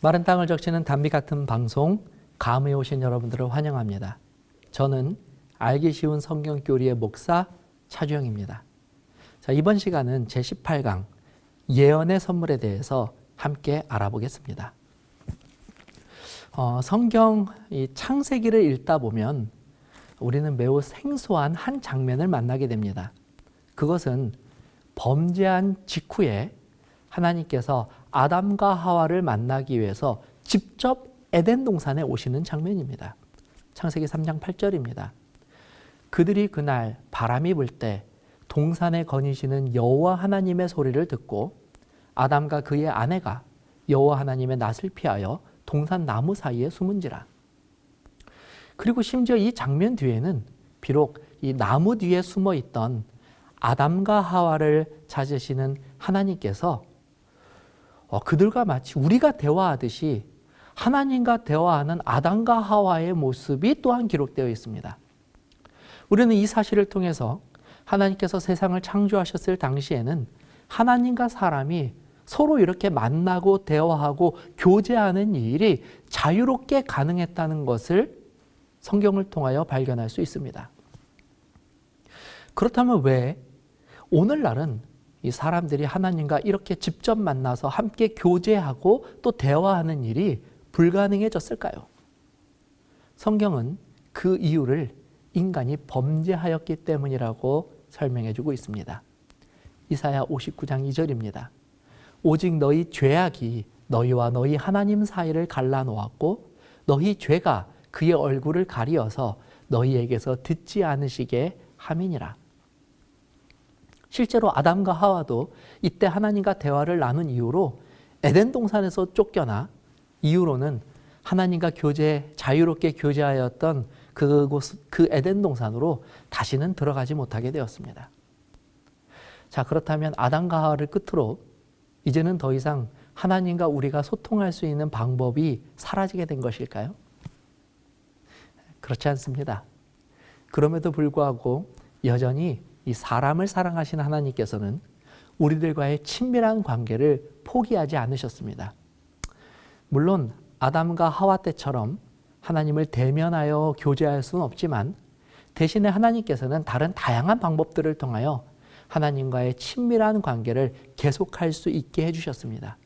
마른 땅을 적시는 단비 같은 방송 감에 오신 여러분들을 환영합니다. 저는 알기 쉬운 성경교리의 목사 차주영입니다. 자, 이번 시간은 제18강 예언의 선물에 대해서 함께 알아보겠습니다. 성경 이 창세기를 읽다 보면 우리는 매우 생소한 한 장면을 만나게 됩니다. 그것은 범죄한 직후에 하나님께서 아담과 하와를 만나기 위해서 직접 에덴 동산에 오시는 장면입니다. 창세기 3장 8절입니다. 그들이 그날 바람이 불 때 동산에 거니시는 여호와 하나님의 소리를 듣고 아담과 그의 아내가 여호와 하나님의 낯을 피하여 동산 나무 사이에 숨은지라. 그리고 심지어 이 장면 뒤에는 비록 이 나무 뒤에 숨어 있던 아담과 하와를 찾으시는 하나님께서 그들과 마치 우리가 대화하듯이 하나님과 대화하는 아담과 하와의 모습이 또한 기록되어 있습니다. 우리는 이 사실을 통해서 하나님께서 세상을 창조하셨을 당시에는 하나님과 사람이 서로 이렇게 만나고 대화하고 교제하는 일이 자유롭게 가능했다는 것을 성경을 통하여 발견할 수 있습니다. 그렇다면 왜 오늘날은 이 사람들이 하나님과 이렇게 직접 만나서 함께 교제하고 또 대화하는 일이 불가능해졌을까요? 성경은 그 이유를 인간이 범죄하였기 때문이라고 설명해주고 있습니다. 이사야 59장 2절입니다. 오직 너희 죄악이 너희와 너희 하나님 사이를 갈라놓았고 너희 죄가 그의 얼굴을 가리어서 너희에게서 듣지 않으시게 함이니라. 실제로 아담과 하와도 이때 하나님과 대화를 나눈 이후로 에덴 동산에서 쫓겨나 이후로는 하나님과 자유롭게 교제하였던 그 에덴 동산으로 다시는 들어가지 못하게 되었습니다. 자, 그렇다면 아담과 하와를 끝으로 이제는 더 이상 하나님과 우리가 소통할 수 있는 방법이 사라지게 된 것일까요? 그렇지 않습니다. 그럼에도 불구하고 여전히 이 사람을 사랑하시는 하나님께서는 우리들과의 친밀한 관계를 포기하지 않으셨습니다. 물론 아담과 하와 때처럼 하나님을 대면하여 교제할 수는 없지만 대신에 하나님께서는 다른 다양한 방법들을 통하여 하나님과의 친밀한 관계를 계속할 수 있게 해주셨습니다.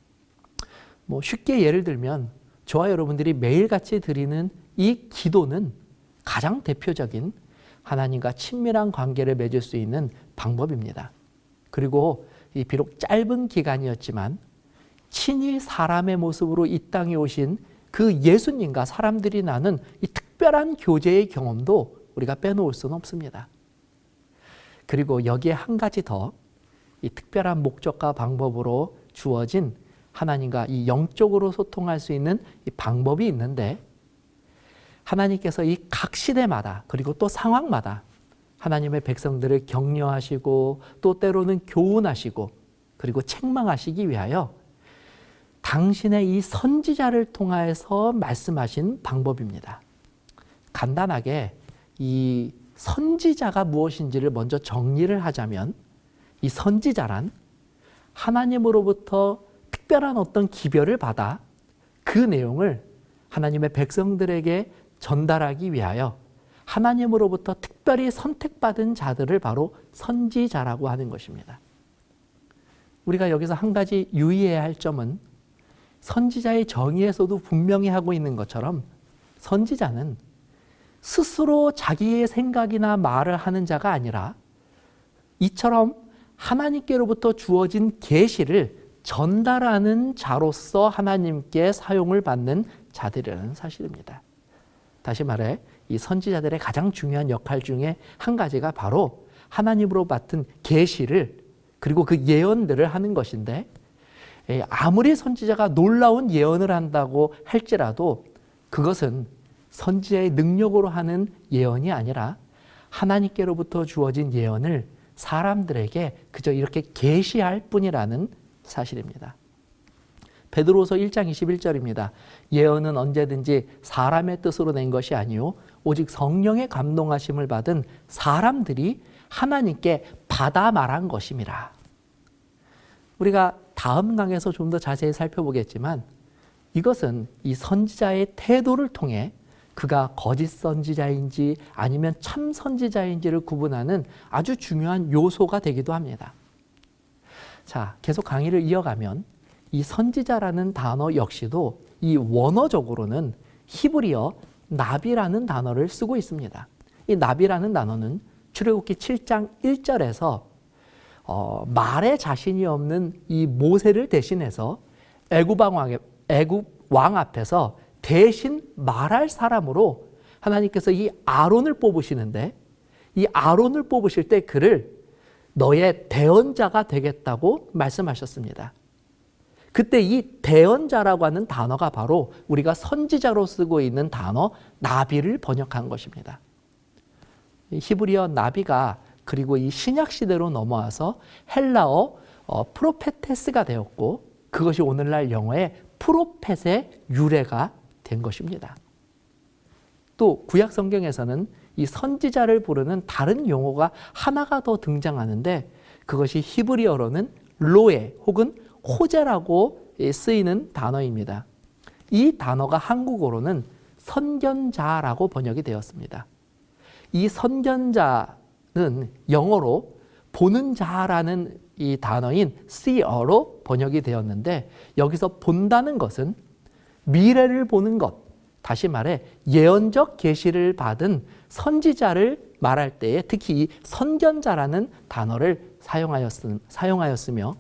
쉽게 예를 들면 저와 여러분들이 매일같이 드리는 이 기도는 가장 대표적인 하나님과 친밀한 관계를 맺을 수 있는 방법입니다. 그리고 비록 짧은 기간이었지만 친히 사람의 모습으로 이 땅에 오신 그 예수님과 사람들이 나눈 이 특별한 교제의 경험도 우리가 빼놓을 수는 없습니다. 그리고 여기에 한 가지 더 이 특별한 목적과 방법으로 주어진 하나님과 이 영적으로 소통할 수 있는 이 방법이 있는데 하나님께서 이 각 시대마다 그리고 또 상황마다 하나님의 백성들을 격려하시고 또 때로는 교훈하시고 그리고 책망하시기 위하여 당신의 이 선지자를 통해서 말씀하신 방법입니다. 간단하게 이 선지자가 무엇인지를 먼저 정리를 하자면 이 선지자란 하나님으로부터 특별한 어떤 기별을 받아 그 내용을 하나님의 백성들에게 전달하기 위하여 하나님으로부터 특별히 선택받은 자들을 바로 선지자라고 하는 것입니다. 우리가 여기서 한 가지 유의해야 할 점은 선지자의 정의에서도 분명히 하고 있는 것처럼 선지자는 스스로 자기의 생각이나 말을 하는 자가 아니라 이처럼 하나님께로부터 주어진 계시를 전달하는 자로서 하나님께 사용을 받는 자들이라는 사실입니다. 다시 말해 이 선지자들의 가장 중요한 역할 중에 한 가지가 바로 하나님으로 받은 계시를 그리고 그 예언들을 하는 것인데 아무리 선지자가 놀라운 예언을 한다고 할지라도 그것은 선지자의 능력으로 하는 예언이 아니라 하나님께로부터 주어진 예언을 사람들에게 그저 이렇게 계시할 뿐이라는 사실입니다. 베드로서 1장 21절입니다. 예언은 언제든지 사람의 뜻으로 낸 것이 아니요 오직 성령의 감동하심을 받은 사람들이 하나님께 받아 말한 것임이라. 우리가 다음 강에서 좀 더 자세히 살펴보겠지만 이것은 이 선지자의 태도를 통해 그가 거짓 선지자인지 아니면 참 선지자인지를 구분하는 아주 중요한 요소가 되기도 합니다. 자, 계속 강의를 이어가면 이 선지자라는 단어 역시도 이 원어적으로는 히브리어 나비라는 단어를 쓰고 있습니다. 이 나비라는 단어는 출애굽기 7장 1절에서 말에 자신이 없는 이 모세를 대신해서 애굽 왕 앞에서 대신 말할 사람으로 하나님께서 이 아론을 뽑으시는데, 이 아론을 뽑으실 때 그를 너의 대언자가 되겠다고 말씀하셨습니다. 그때 이 대언자라고 하는 단어가 바로 우리가 선지자로 쓰고 있는 단어 나비를 번역한 것입니다. 히브리어 나비가 그리고 이 신약 시대로 넘어와서 헬라어 프로페테스가 되었고, 그것이 오늘날 영어의 프로펫의 유래가 된 것입니다. 또 구약 성경에서는 이 선지자를 부르는 다른 용어가 하나가 더 등장하는데, 그것이 히브리어로는 로에 혹은 호제라고 쓰이는 단어입니다. 이 단어가 한국어로는 선견자라고 번역이 되었습니다. 이 선견자는 영어로 보는 자라는 이 단어인 seer로 번역이 되었는데, 여기서 본다는 것은 미래를 보는 것, 다시 말해 예언적 계시를 받은 선지자를 말할 때에 특히 이 선견자라는 단어를 사용하였으며,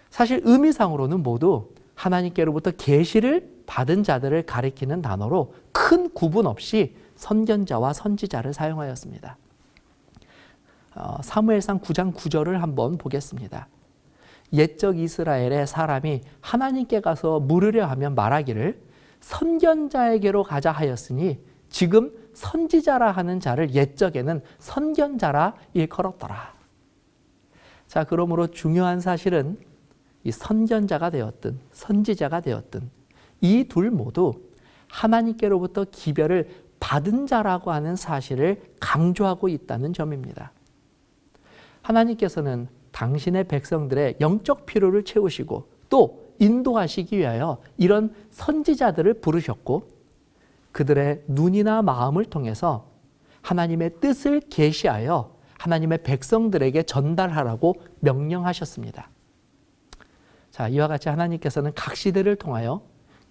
사실 의미상으로는 모두 하나님께로부터 계시를 받은 자들을 가리키는 단어로 큰 구분 없이 선견자와 선지자를 사용하였습니다. 사무엘상 9장 9절을 한번 보겠습니다. 옛적 이스라엘의 사람이 하나님께 가서 물으려 하면 말하기를 선견자에게로 가자 하였으니 지금 선지자라 하는 자를 옛적에는 선견자라 일컬었더라. 자, 그러므로 중요한 사실은 이 선견자가 되었든 선지자가 되었든 이 둘 모두 하나님께로부터 기별을 받은 자라고 하는 사실을 강조하고 있다는 점입니다. 하나님께서는 당신의 백성들의 영적 필요를 채우시고 또 인도하시기 위하여 이런 선지자들을 부르셨고, 그들의 눈이나 마음을 통해서 하나님의 뜻을 계시하여 하나님의 백성들에게 전달하라고 명령하셨습니다. 자, 이와 같이 하나님께서는 각 시대를 통하여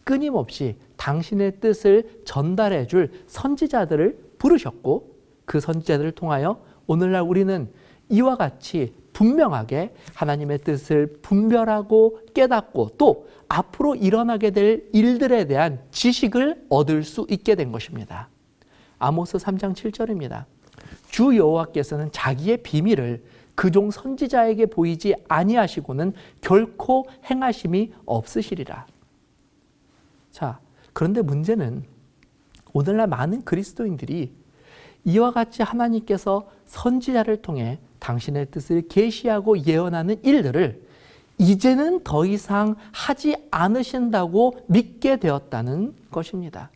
끊임없이 당신의 뜻을 전달해 줄 선지자들을 부르셨고, 그 선지자들을 통하여 오늘날 우리는 이와 같이 분명하게 하나님의 뜻을 분별하고 깨닫고 또 앞으로 일어나게 될 일들에 대한 지식을 얻을 수 있게 된 것입니다. 아모스 3장 7절입니다. 주 여호와께서는 자기의 비밀을 그종 선지자에게 보이지 아니하시고는 결코 행하심이 없으시리라. 자, 그런데 문제는 오늘날 많은 그리스도인들이 이와 같이 하나님께서 선지자를 통해 당신의 뜻을 계시하고 예언하는 일들을 이제는 더 이상 하지 않으신다고 믿게 되었다는 것입니다.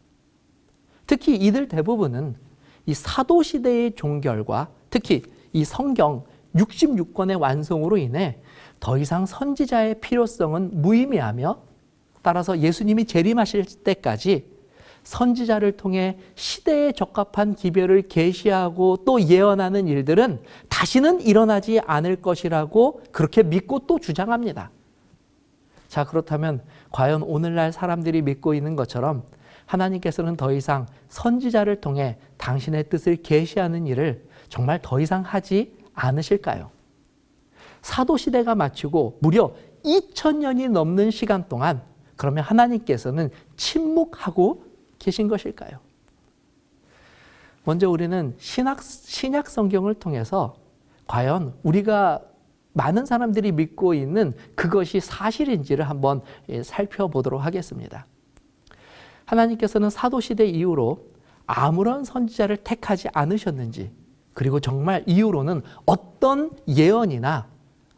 특히 이들 대부분은 이 사도시대의 종결과 특히 이 성경 66권의 완성으로 인해 더 이상 선지자의 필요성은 무의미하며, 따라서 예수님이 재림하실 때까지 선지자를 통해 시대에 적합한 기별을 계시하고 또 예언하는 일들은 다시는 일어나지 않을 것이라고 그렇게 믿고 또 주장합니다. 자, 그렇다면 과연 오늘날 사람들이 믿고 있는 것처럼 하나님께서는 더 이상 선지자를 통해 당신의 뜻을 계시하는 일을 정말 더 이상 하지 않으실까요? 사도시대가 마치고 무려 2000년이 넘는 시간 동안 그러면 하나님께서는 침묵하고 계신 것일까요? 먼저 우리는 신약 성경을 통해서 과연 우리가 많은 사람들이 믿고 있는 그것이 사실인지를 한번 살펴보도록 하겠습니다. 하나님께서는 사도시대 이후로 아무런 선지자를 택하지 않으셨는지, 그리고 정말 이후로는 어떤 예언이나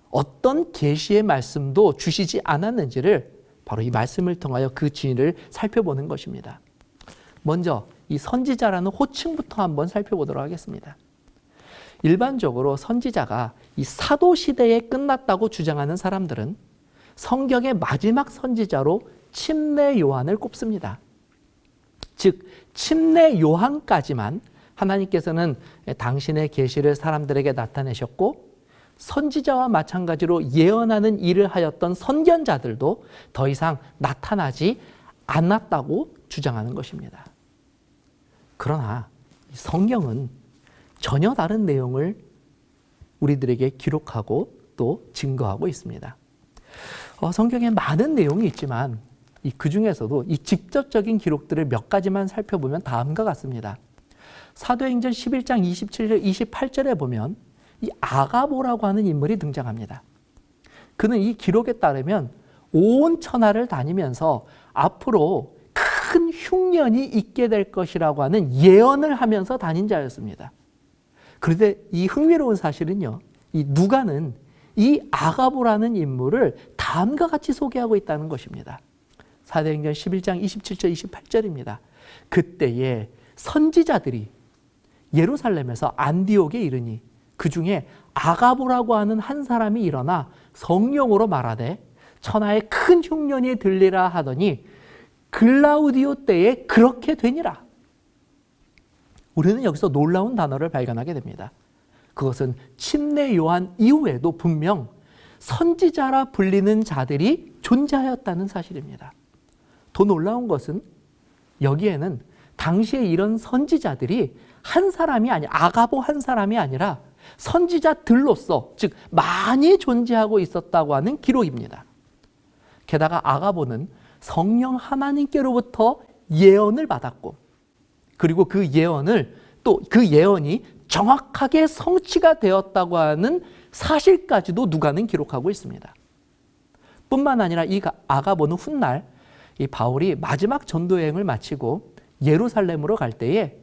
어떤 계시의 말씀도 주시지 않았는지를 바로 이 말씀을 통하여 그 진리를 살펴보는 것입니다. 먼저 이 선지자라는 호칭부터 한번 살펴보도록 하겠습니다. 일반적으로 선지자가 이 사도시대에 끝났다고 주장하는 사람들은 성경의 마지막 선지자로 침례 요한을 꼽습니다. 즉 침례 요한까지만 하나님께서는 당신의 계시를 사람들에게 나타내셨고, 선지자와 마찬가지로 예언하는 일을 하였던 선견자들도 더 이상 나타나지 않았다고 주장하는 것입니다. 그러나 성경은 전혀 다른 내용을 우리들에게 기록하고 또 증거하고 있습니다. 성경에 많은 내용이 있지만 그 중에서도 이 직접적인 기록들을 몇 가지만 살펴보면 다음과 같습니다. 사도행전 11장 27절, 28절에 보면 이 아가보라고 하는 인물이 등장합니다. 그는 이 기록에 따르면 온 천하를 다니면서 앞으로 큰 흉년이 있게 될 것이라고 하는 예언을 하면서 다닌 자였습니다. 그런데 이 흥미로운 사실은요, 이 누가는 이 아가보라는 인물을 다음과 같이 소개하고 있다는 것입니다. 사도행전 11장 27절, 28절입니다. 그때에 선지자들이 예루살렘에서 안디옥에 이르니 그 중에 아가보라고 하는 한 사람이 일어나 성령으로 말하되 천하에 큰 흉년이 들리라 하더니 글라우디오 때에 그렇게 되니라. 우리는 여기서 놀라운 단어를 발견하게 됩니다. 그것은 침례 요한 이후에도 분명 선지자라 불리는 자들이 존재하였다는 사실입니다. 더 놀라운 것은 여기에는 당시에 이런 선지자들이 한 사람이 아니 아가보 한 사람이 아니라 선지자들로서 즉 많이 존재하고 있었다고 하는 기록입니다. 게다가 아가보는 성령 하나님께로부터 예언을 받았고, 그리고 그 예언을 또 그 예언이 정확하게 성취가 되었다고 하는 사실까지도 누가는 기록하고 있습니다. 뿐만 아니라 이 아가보는 훗날 이 바울이 마지막 전도 여행을 마치고 예루살렘으로 갈 때에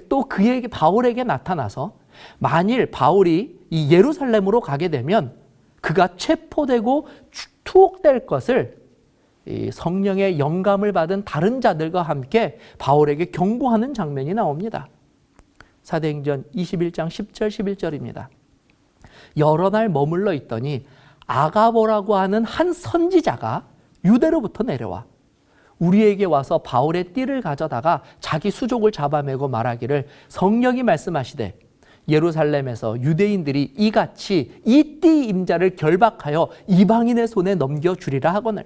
또 그에게 바울에게 나타나서 만일 바울이 이 예루살렘으로 가게 되면 그가 체포되고 투옥될 것을 이 성령의 영감을 받은 다른 자들과 함께 바울에게 경고하는 장면이 나옵니다. 사도행전 21장 10절 11절입니다. 여러 날 머물러 있더니 아가보라고 하는 한 선지자가 유대로부터 내려와 우리에게 와서 바울의 띠를 가져다가 자기 수족을 잡아매고 말하기를 성령이 말씀하시되 예루살렘에서 유대인들이 이같이 이 띠 임자를 결박하여 이방인의 손에 넘겨주리라 하거늘.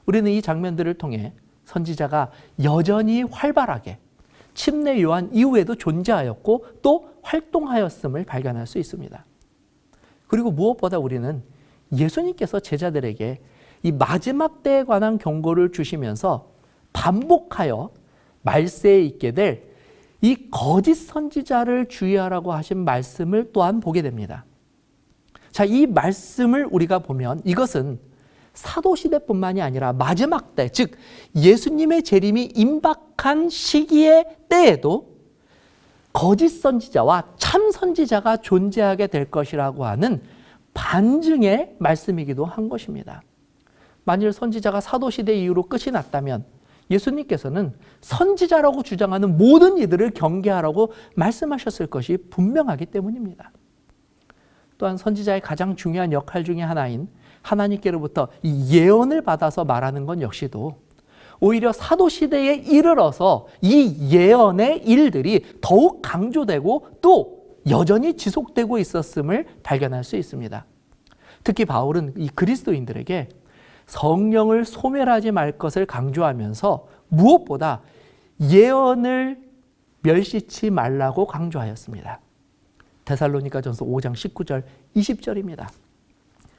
우리는 이 장면들을 통해 선지자가 여전히 활발하게 침례 요한 이후에도 존재하였고 또 활동하였음을 발견할 수 있습니다. 그리고 무엇보다 우리는 예수님께서 제자들에게 이 마지막 때에 관한 경고를 주시면서 반복하여 말세에 있게 될 이 거짓 선지자를 주의하라고 하신 말씀을 또한 보게 됩니다. 자, 이 말씀을 우리가 보면 이것은 사도시대뿐만이 아니라 마지막 때, 즉 예수님의 재림이 임박한 시기의 때에도 거짓 선지자와 참 선지자가 존재하게 될 것이라고 하는 반증의 말씀이기도 한 것입니다. 만일 선지자가 사도시대 이후로 끝이 났다면 예수님께서는 선지자라고 주장하는 모든 이들을 경계하라고 말씀하셨을 것이 분명하기 때문입니다. 또한 선지자의 가장 중요한 역할 중에 하나인 하나님께로부터 이 예언을 받아서 말하는 건 역시도 오히려 사도시대에 이르러서 이 예언의 일들이 더욱 강조되고 또 여전히 지속되고 있었음을 발견할 수 있습니다. 특히 바울은 이 그리스도인들에게 성령을 소멸하지 말 것을 강조하면서 무엇보다 예언을 멸시치 말라고 강조하였습니다. 데살로니가전서 5장 19절 20절입니다.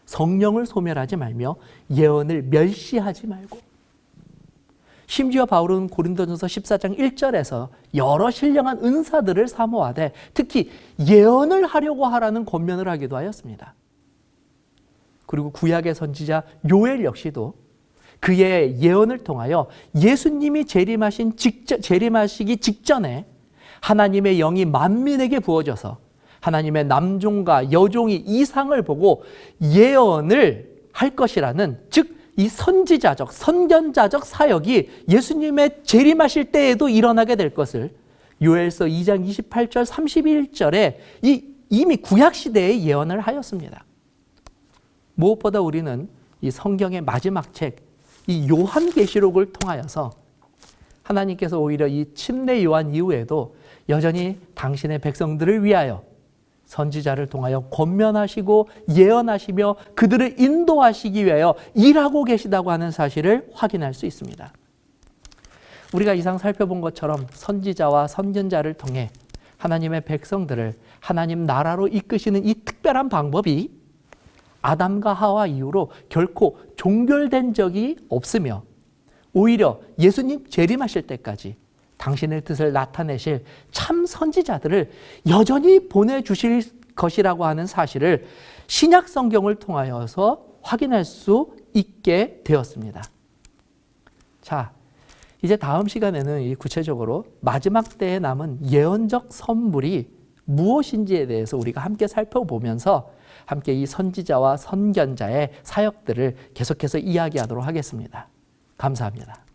성령을 소멸하지 말며 예언을 멸시하지 말고. 심지어 바울은 고린도전서 14장 1절에서 여러 신령한 은사들을 사모하되 특히 예언을 하려고 하라는 권면을 하기도 하였습니다. 그리고 구약의 선지자 요엘 역시도 그의 예언을 통하여 예수님이 재림하시기 직전에 하나님의 영이 만민에게 부어져서 하나님의 남종과 여종이 이상을 보고 예언을 할 것이라는, 즉 이 선지자적, 선견자적 사역이 예수님의 재림하실 때에도 일어나게 될 것을 요엘서 2장 28절 31절에 이미 구약시대에 예언을 하였습니다. 무엇보다 우리는 이 성경의 마지막 책 이 요한계시록을 통하여서 하나님께서 오히려 이 침례 요한 이후에도 여전히 당신의 백성들을 위하여 선지자를 통하여 권면하시고 예언하시며 그들을 인도하시기 위하여 일하고 계시다고 하는 사실을 확인할 수 있습니다. 우리가 이상 살펴본 것처럼 선지자와 선견자를 통해 하나님의 백성들을 하나님 나라로 이끄시는 이 특별한 방법이 아담과 하와 이후로 결코 종결된 적이 없으며 오히려 예수님 재림하실 때까지 당신의 뜻을 나타내실 참 선지자들을 여전히 보내주실 것이라고 하는 사실을 신약 성경을 통하여서 확인할 수 있게 되었습니다. 자, 이제 다음 시간에는 이 구체적으로 마지막 때에 남은 예언적 선물이 무엇인지에 대해서 우리가 함께 살펴보면서 함께 이 선지자와 선견자의 사역들을 계속해서 이야기하도록 하겠습니다. 감사합니다.